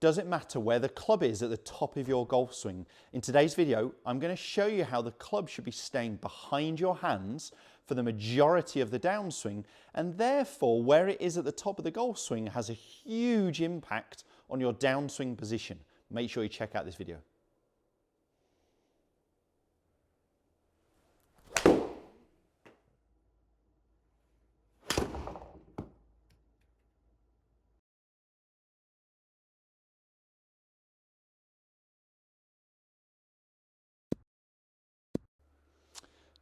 does it matter where the club is at the top of your golf swing? In today's video, I'm going to show you how the club should be staying behind your hands for the majority of the downswing, and therefore where it is at the top of the golf swing has a huge impact on your downswing position. Make sure you check out this video.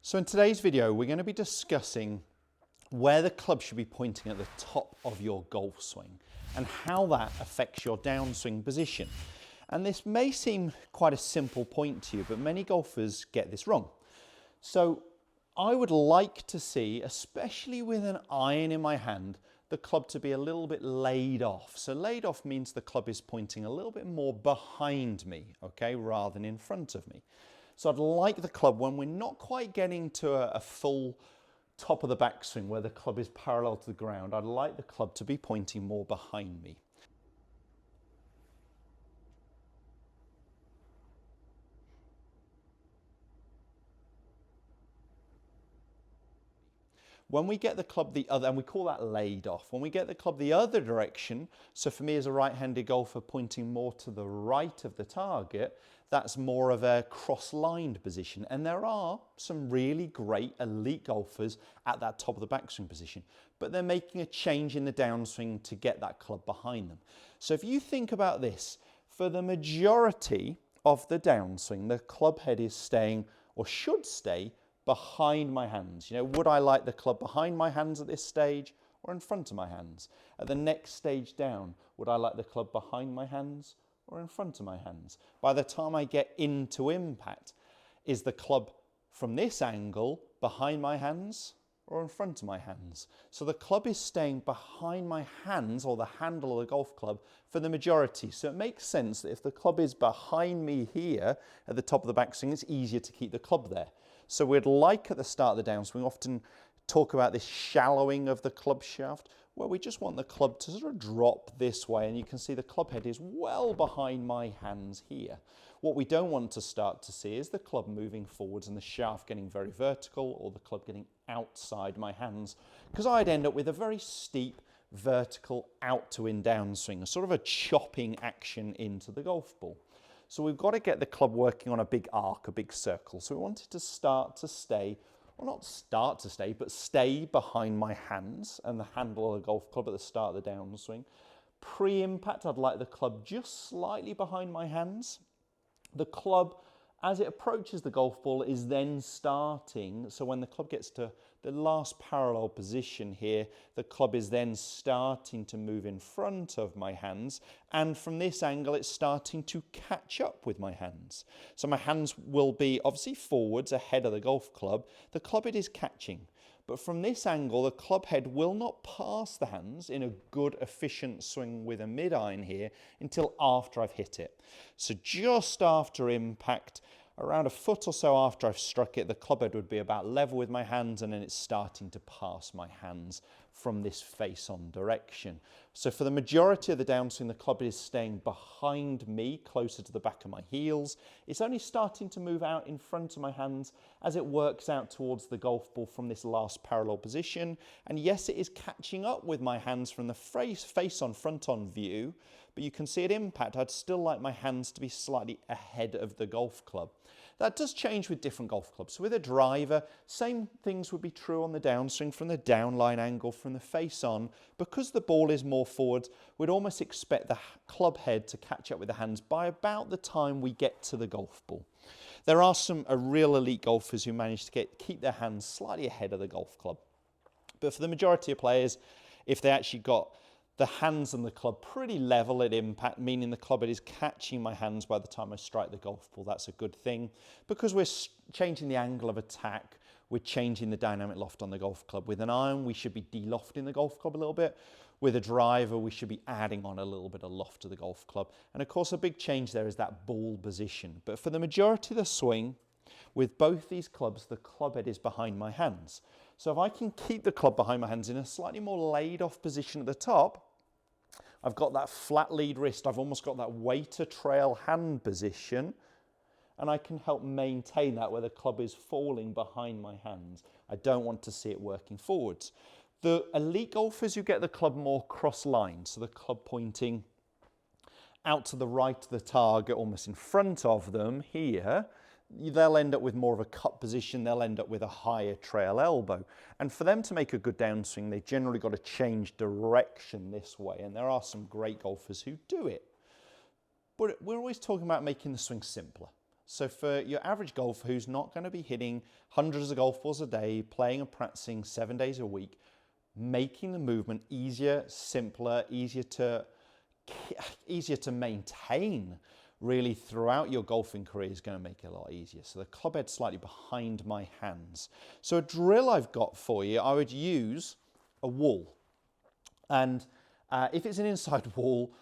So in today's video, we're going to be discussing where the club should be pointing at the top of your golf swing and how that affects your downswing position. And this may seem quite a simple point to you, but many golfers get this wrong. So I would like to see, especially with an iron in my hand, the club to be a little bit laid off. So laid off means the club is pointing a little bit more behind me, okay, rather than in front of me. So I'd like the club, when we're not quite getting to a full top of the backswing where the club is parallel to the ground, I'd like the club to be pointing more behind me. When we get the club the other, and we call that laid off, when we get the club the other direction, so for me as a right-handed golfer pointing more to the right of the target, that's more of a cross-lined position. And there are some really great elite golfers at that top of the backswing position, but they're making a change in the downswing to get that club behind them. So if you think about this, for the majority of the downswing, the club head is staying, or should stay, behind my hands. You know, would I like the club behind my hands at this stage or in front of my hands? At the next stage down, would I like the club behind my hands or in front of my hands? By the time I get into impact, is the club from this angle behind my hands or in front of my hands? So the club is staying behind my hands, or the handle of the golf club, for the majority. So it makes sense that if the club is behind me here at the top of the backswing, it's easier to keep the club there. So we'd like at the start of the downswing often talk about this shallowing of the club shaft, where we just want the club to sort of drop this way, and you can see the club head is well behind my hands here. What we don't want to start to see is the club moving forwards and the shaft getting very vertical, or the club getting outside my hands, because I'd end up with a very steep vertical out to in downswing, a sort of a chopping action into the golf ball. So we've got to get the club working on a big arc, a big circle. So we want it to start to stay, well, not start to stay, but stay behind my hands and the handle of the golf club at the start of the downswing. Pre-impact, I'd like the club just slightly behind my hands. The club, as it approaches the golf ball, is then starting, so when the club gets to the last parallel position here, the club is then starting to move in front of my hands, and from this angle it's starting to catch up with my hands. So my hands will be obviously forwards ahead of the golf club. The club head is catching, but from this angle the club head will not pass the hands in a good efficient swing with a mid-iron here until after I've hit it. So just after impact, around a foot or so after I've struck it, the club head would be about level with my hands, and then it's starting to pass my hands from this face-on direction. So for the majority of the downswing, the club head is staying behind me, closer to the back of my heels. It's only starting to move out in front of my hands as it works out towards the golf ball from this last parallel position. And yes, it is catching up with my hands from the face-on, front-on view, but you can see at impact, I'd still like my hands to be slightly ahead of the golf club. That does change with different golf clubs. So with a driver, same things would be true on the downswing, from the downline angle, from the face on. Because the ball is more forward, we'd almost expect the club head to catch up with the hands by about the time we get to the golf ball. There are some real elite golfers who manage to keep their hands slightly ahead of the golf club. But for the majority of players, if they actually got the hands and the club pretty level at impact, meaning the club head is catching my hands by the time I strike the golf ball, that's a good thing. Because we're changing the angle of attack, we're changing the dynamic loft on the golf club. With an iron, we should be de-lofting the golf club a little bit. With a driver, we should be adding on a little bit of loft to the golf club. And of course, a big change there is that ball position. But for the majority of the swing, with both these clubs, the club head is behind my hands. So if I can keep the club behind my hands in a slightly more laid off position at the top, I've got that flat lead wrist, I've almost got that way to trail hand position, and I can help maintain that where the club is falling behind my hands. I don't want to see it working forwards. The elite golfers, you get the club more cross-lined, so the club pointing out to the right of the target, almost in front of them here. They'll end up with more of a cut position, they'll end up with a higher trail elbow. And for them to make a good downswing, they've generally got to change direction this way, and there are some great golfers who do it. But we're always talking about making the swing simpler. So for your average golfer who's not going to be hitting hundreds of golf balls a day, playing and practicing 7 days a week, making the movement easier, simpler, easier to maintain really throughout your golfing career is going to make it a lot easier. So the club head's slightly behind my hands. So a drill I've got for you, I would use a wall. And if it's an inside wall,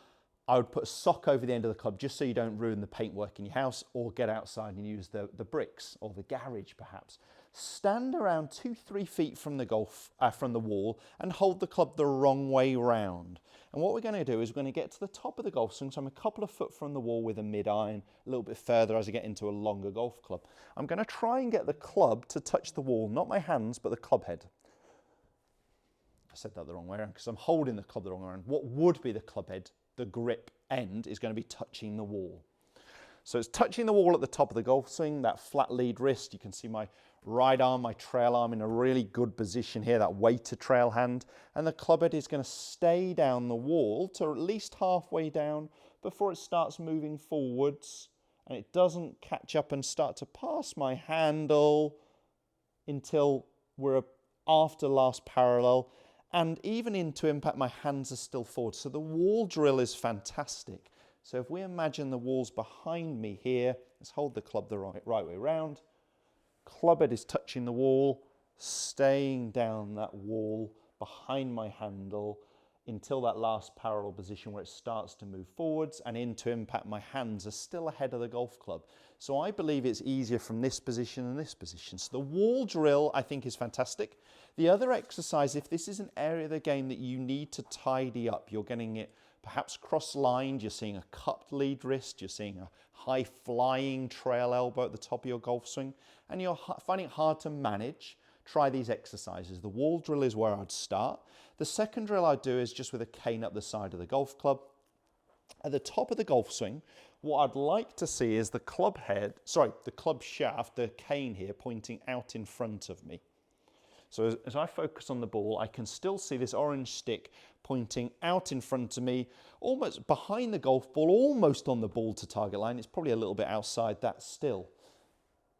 I would put a sock over the end of the club just so you don't ruin the paintwork in your house, or get outside and use the bricks or the garage perhaps. Stand around 2-3 feet from the wall and hold the club the wrong way round. And what we're going to do is we're going to get to the top of the golf swing, so I'm a couple of foot from the wall with a mid-iron, a little bit further as I get into a longer golf club. I'm going to try and get the club to touch the wall, not my hands, but the club head. I said that the wrong way around because I'm holding the club the wrong way around. What would be the club head, the grip end, is going to be touching the wall. So it's touching the wall at the top of the golf swing, that flat lead wrist. You can see my right arm, my trail arm in a really good position here, that weighted trail hand. And the club head is going to stay down the wall to at least halfway down before it starts moving forwards. And it doesn't catch up and start to pass my handle until we're after last parallel. And even into impact, my hands are still forward. So the wall drill is fantastic. So if we imagine the wall's behind me here, let's hold the club the right way around. Club head is touching the wall, staying down that wall behind my handle until that last parallel position where it starts to move forwards, and into impact, my hands are still ahead of the golf club. So I believe it's easier from this position than this position. So the wall drill, I think, is fantastic. The other exercise, if this is an area of the game that you need to tidy up, you're getting it perhaps cross-lined, you're seeing a cupped lead wrist, you're seeing a high flying trail elbow at the top of your golf swing, and you're finding it hard to manage, try these exercises. The wall drill is where I'd start. The second drill I'd do is just with a cane up the side of the golf club. At the top of the golf swing, what I'd like to see is the club shaft, the cane here, pointing out in front of me. So as I focus on the ball, I can still see this orange stick pointing out in front of me, almost behind the golf ball, almost on the ball to target line. It's probably a little bit outside that still,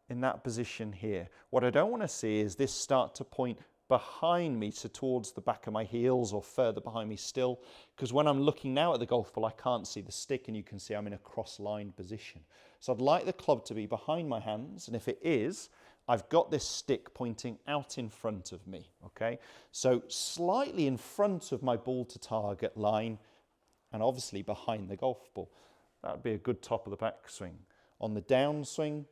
in that position here. What I don't want to see is this start to point behind me, so towards the back of my heels or further behind me still, because when I'm looking now at the golf ball, I can't see the stick, and you can see I'm in a cross-lined position. So I'd like the club to be behind my hands, and if it is, I've got this stick pointing out in front of me, okay? So slightly in front of my ball to target line, and obviously behind the golf ball. That would be a good top of the backswing. On the downswing,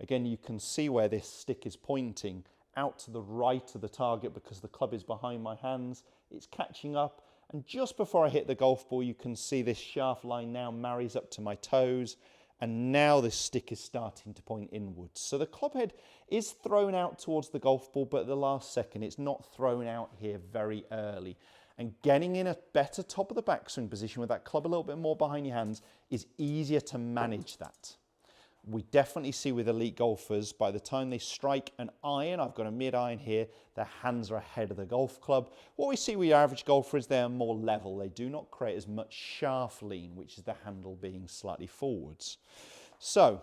again, you can see where this stick is pointing out to the right of the target because the club is behind my hands. It's catching up, and just before I hit the golf ball, you can see this shaft line now marries up to my toes, and now this stick is starting to point inwards. So the club head is thrown out towards the golf ball, but at the last second, it's not thrown out here very early. And getting in a better top of the backswing position with that club a little bit more behind your hands is easier to manage that. We definitely see with elite golfers, by the time they strike an iron, I've got a mid-iron here, their hands are ahead of the golf club. What we see with your average golfer is they are more level. They do not create as much shaft lean, which is the handle being slightly forwards. So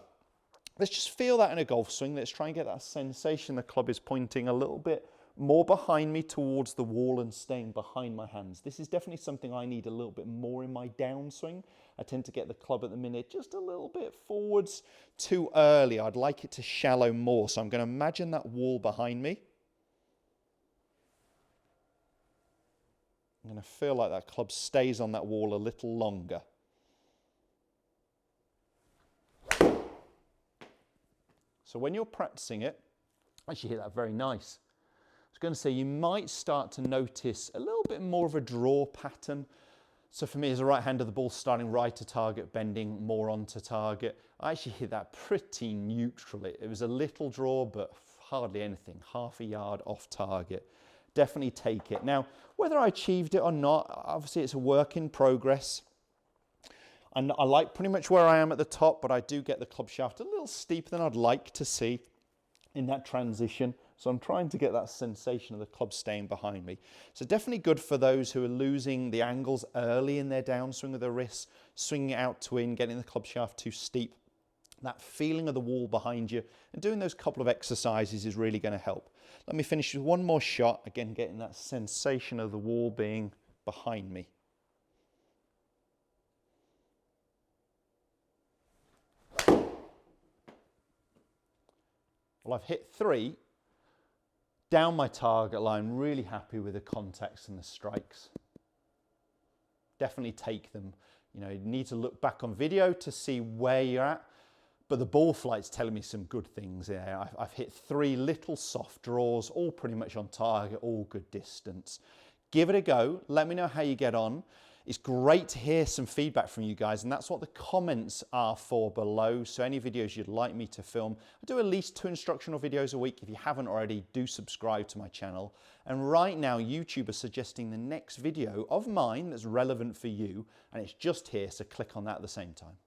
let's just feel that in a golf swing. Let's try and get that sensation the club is pointing a little bit more behind me towards the wall and staying behind my hands. This is definitely something I need a little bit more in my downswing. I tend to get the club at the minute just a little bit forwards too early. I'd like it to shallow more. So I'm going to imagine that wall behind me. I'm going to feel like that club stays on that wall a little longer. So when you're practicing it, actually hit that very nice. I was going to say you might start to notice a little bit more of a draw pattern. So for me as a right-hander, the ball's starting right to target, bending more onto target. I actually hit that pretty neutrally. It was a little draw, but hardly anything, half a yard off target. Definitely take it. Now, whether I achieved it or not, obviously it's a work in progress. And I like pretty much where I am at the top, but I do get the club shaft a little steeper than I'd like to see in that transition. So I'm trying to get that sensation of the club staying behind me. So definitely good for those who are losing the angles early in their downswing of their wrists, swinging it out to in, getting the club shaft too steep. That feeling of the wall behind you and doing those couple of exercises is really going to help. Let me finish with one more shot, again getting that sensation of the wall being behind me. Well, I've hit 3 down my target line, really happy with the contacts and the strikes. Definitely take them. You know, you need to look back on video to see where you're at, but the ball flight's telling me some good things here. I've hit 3 little soft draws, all pretty much on target, all good distance. Give it a go. Let me know how you get on. It's great to hear some feedback from you guys, and that's what the comments are for below. So any videos you'd like me to film, I do at least 2 instructional videos a week. If you haven't already, do subscribe to my channel. And right now, YouTube is suggesting the next video of mine that's relevant for you, and it's just here, so click on that at the same time.